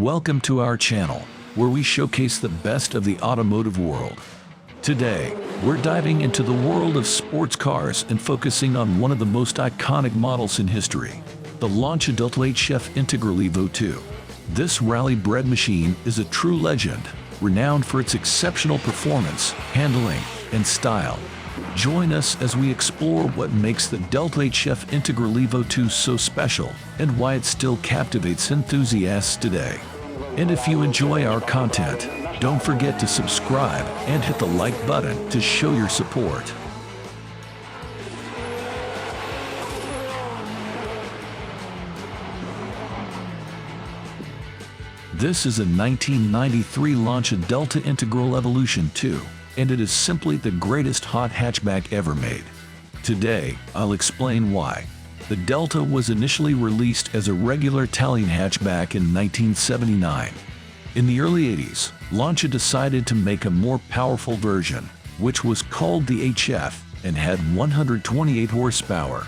Welcome to our channel, where we showcase the best of the automotive world. Today, we're diving into the world of sports cars and focusing on one of the most iconic models in history, the Lancia Delta HF Integral Evo 2. This rally-bred machine is a true legend, renowned for its exceptional performance, handling, and style. Join us as we explore what makes the Delta HF Integral Evo 2 so special and why it still captivates enthusiasts today. And if you enjoy our content, don't forget to subscribe and hit the like button to show your support. This is a 1993 Lancia Delta Integral Evolution 2, and it is simply the greatest hot hatchback ever made. Today, I'll explain why. The Delta was initially released as a regular Italian hatchback in 1979. In the early 80s, Lancia decided to make a more powerful version, which was called the HF and had 128 horsepower.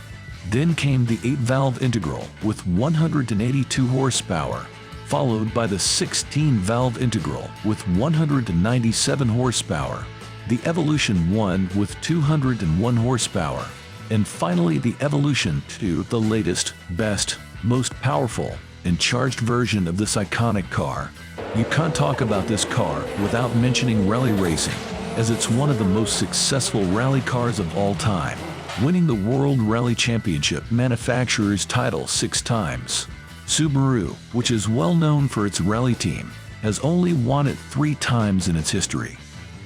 Then came the 8-valve Integral with 182 horsepower, followed by the 16-valve Integral with 197 horsepower, the Evolution 1 with 201 horsepower, and finally the Evolution 2, the latest, best, most powerful, and charged version of this iconic car. You can't talk about this car without mentioning rally racing, as it's one of the most successful rally cars of all time, winning the World Rally Championship manufacturer's title 6 times. Subaru, which is well known for its rally team, has only won it 3 times in its history.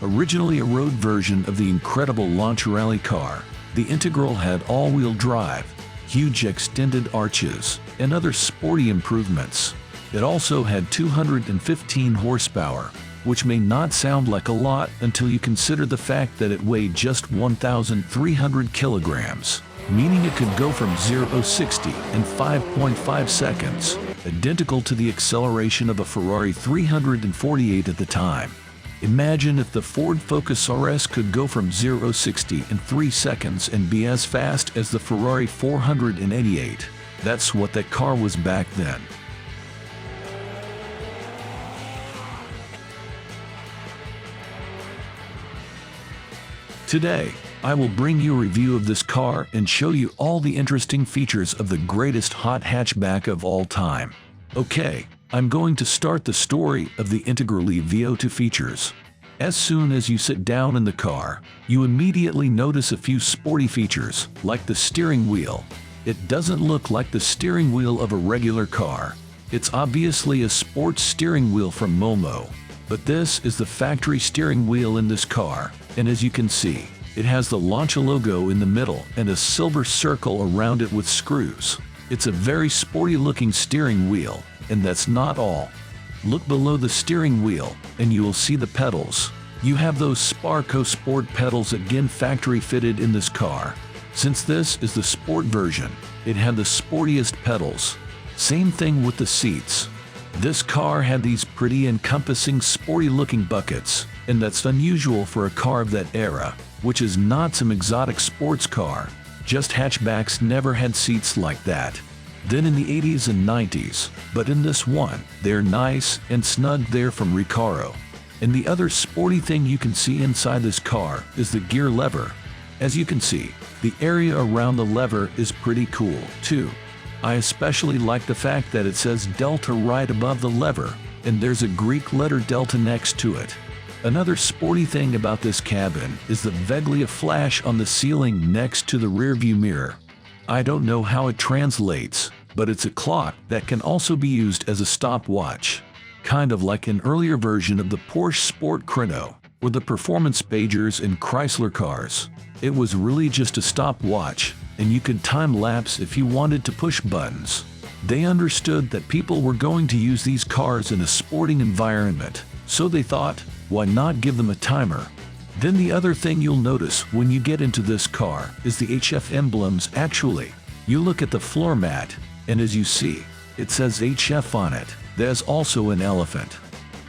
Originally a road version of the incredible Lancia rally car, the Integral had all-wheel drive, huge extended arches, and other sporty improvements. It also had 215 horsepower, which may not sound like a lot until you consider the fact that it weighed just 1,300 kilograms. Meaning it could go from 0 to 60 in 5.5 seconds, identical to the acceleration of a Ferrari 348 at the time. Imagine if the Ford Focus RS could go from 0 to 60 in 3 seconds and be as fast as the Ferrari 488. That's what that car was back then. Today, I will bring you a review of this car and show you all the interesting features of the greatest hot hatchback of all time. Okay, I'm going to start the story of the Integral Evo 2 features. As soon as you sit down in the car, you immediately notice a few sporty features, like the steering wheel. It doesn't look like the steering wheel of a regular car. It's obviously a sports steering wheel from Momo. But this is the factory steering wheel in this car, and as you can see, it has the Lancia logo in the middle and a silver circle around it with screws. It's a very sporty looking steering wheel, and that's not all. Look below the steering wheel, and you will see the pedals. You have those Sparco Sport pedals again factory fitted in this car. Since this is the sport version, it had the sportiest pedals. Same thing with the seats. This car had these pretty encompassing sporty looking buckets, and that's unusual for a car of that era, which is not some exotic sports car. Just hatchbacks never had seats like that. Then in the 80s and 90s, but in this one, they're nice and snug there from Recaro. And the other sporty thing you can see inside this car is the gear lever. As you can see, the area around the lever is pretty cool, too. I especially like the fact that it says Delta right above the lever, and there's a Greek letter Delta next to it. Another sporty thing about this cabin is the Veglia flash on the ceiling next to the rearview mirror. I don't know how it translates, but it's a clock that can also be used as a stopwatch. Kind of like an earlier version of the Porsche Sport Chrono, or the performance pagers in Chrysler cars. It was really just a stopwatch, and you could time-lapse if you wanted to push buttons. They understood that people were going to use these cars in a sporting environment, so they thought, why not give them a timer? Then the other thing you'll notice when you get into this car is the HF emblems. Actually, you look at the floor mat, and as you see, it says HF on it. There's also an elephant.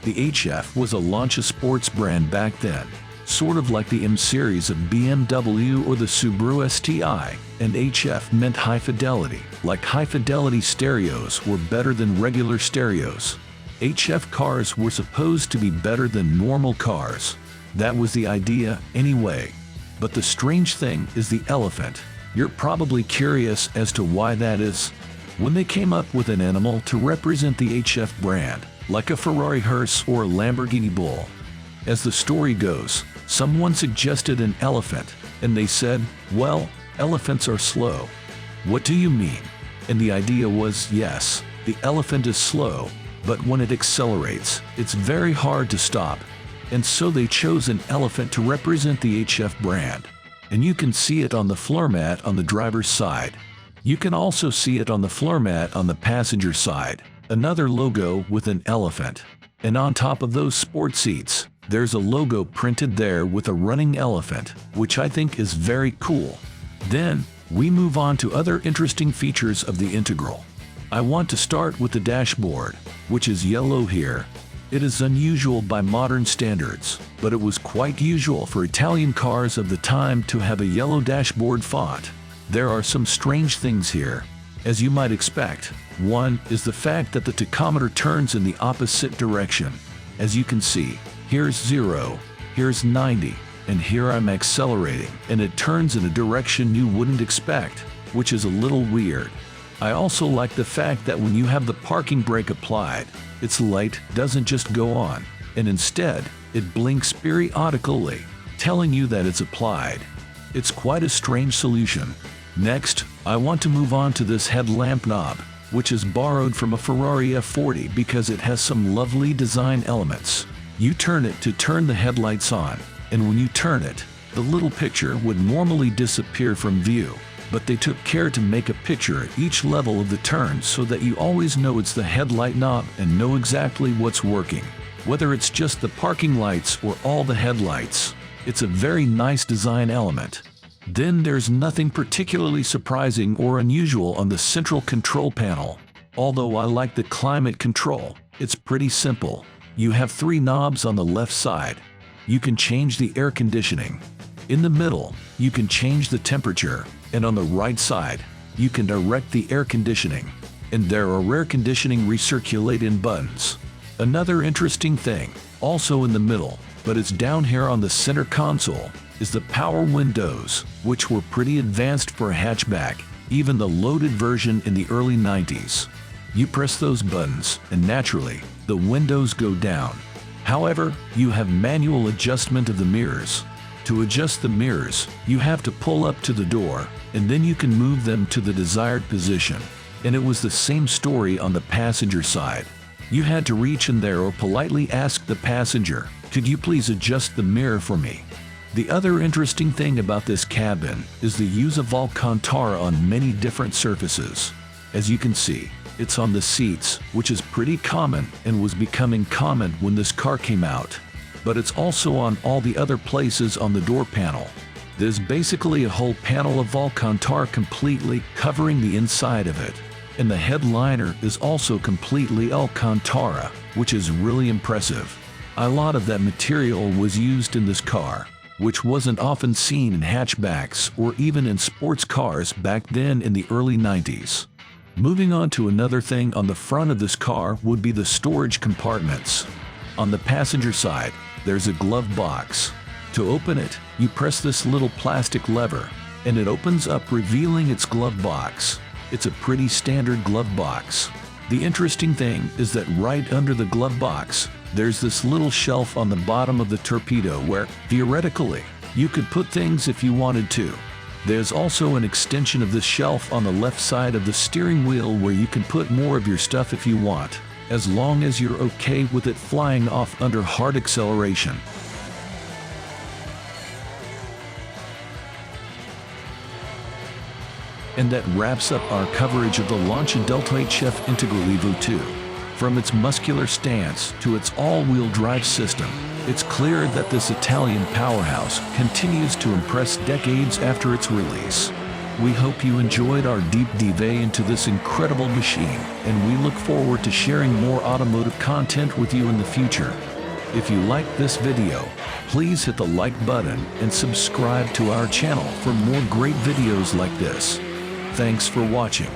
The HF was a Lancia sports brand back then, sort of like the M series of BMW or the Subaru STI, and HF meant high fidelity, like high fidelity stereos were better than regular stereos. HF cars were supposed to be better than normal cars. That was the idea anyway. But the strange thing is the elephant. You're probably curious as to why that is. When they came up with an animal to represent the HF brand, like a Ferrari hearse or a Lamborghini bull. As the story goes, someone suggested an elephant, and they said, well, elephants are slow. What do you mean? And the idea was, yes, the elephant is slow, but when it accelerates, it's very hard to stop. And so they chose an elephant to represent the HF brand. And you can see it on the floor mat on the driver's side. You can also see it on the floor mat on the passenger side. Another logo with an elephant. And on top of those sport seats, there's a logo printed there with a running elephant, which I think is very cool. Then, we move on to other interesting features of the Integral. I want to start with the dashboard, which is yellow here. It is unusual by modern standards, but it was quite usual for Italian cars of the time to have a yellow dashboard font. There are some strange things here, as you might expect. One is the fact that the tachometer turns in the opposite direction. As you can see, here's 0, here's 90, and here I'm accelerating, and it turns in a direction you wouldn't expect, which is a little weird. I also like the fact that when you have the parking brake applied, its light doesn't just go on, and instead, it blinks periodically, telling you that it's applied. It's quite a strange solution. Next, I want to move on to this headlamp knob, which is borrowed from a Ferrari F40 because it has some lovely design elements. You turn it to turn the headlights on, and when you turn it, the little picture would normally disappear from view. But they took care to make a picture at each level of the turn so that you always know it's the headlight knob and know exactly what's working, whether it's just the parking lights or all the headlights. It's a very nice design element. Then there's nothing particularly surprising or unusual on the central control panel. Although I like the climate control, it's pretty simple. You have 3 knobs on the left side. You can change the air conditioning. In the middle, you can change the temperature. And on the right side, you can direct the air conditioning. And there are air conditioning recirculating buttons. Another interesting thing, also in the middle, but it's down here on the center console, is the power windows, which were pretty advanced for a hatchback, even the loaded version in the early 90s. You press those buttons, and naturally, the windows go down. However, you have manual adjustment of the mirrors. To adjust the mirrors, you have to pull up to the door, and then you can move them to the desired position. And it was the same story on the passenger side. You had to reach in there or politely ask the passenger, "Could you please adjust the mirror for me?" The other interesting thing about this cabin is the use of Alcantara on many different surfaces. As you can see, it's on the seats, which is pretty common and was becoming common when this car came out. But it's also on all the other places on the door panel. There's basically a whole panel of Alcantara completely covering the inside of it. And the headliner is also completely Alcantara, which is really impressive. A lot of that material was used in this car, which wasn't often seen in hatchbacks or even in sports cars back then in the early 90s. Moving on to another thing on the front of this car would be the storage compartments. On the passenger side, there's a glove box. To open it, you press this little plastic lever, and it opens up revealing its glove box. It's a pretty standard glove box. The interesting thing is that right under the glove box, there's this little shelf on the bottom of the torpedo where, theoretically, you could put things if you wanted to. There's also an extension of this shelf on the left side of the steering wheel where you can put more of your stuff if you want, as long as you're okay with it flying off under hard acceleration. And that wraps up our coverage of the Lancia Delta HF Integral Evo 2. From its muscular stance to its all-wheel drive system, it's clear that this Italian powerhouse continues to impress decades after its release. We hope you enjoyed our deep dive into this incredible machine, and we look forward to sharing more automotive content with you in the future. If you liked this video, please hit the like button and subscribe to our channel for more great videos like this. Thanks for watching.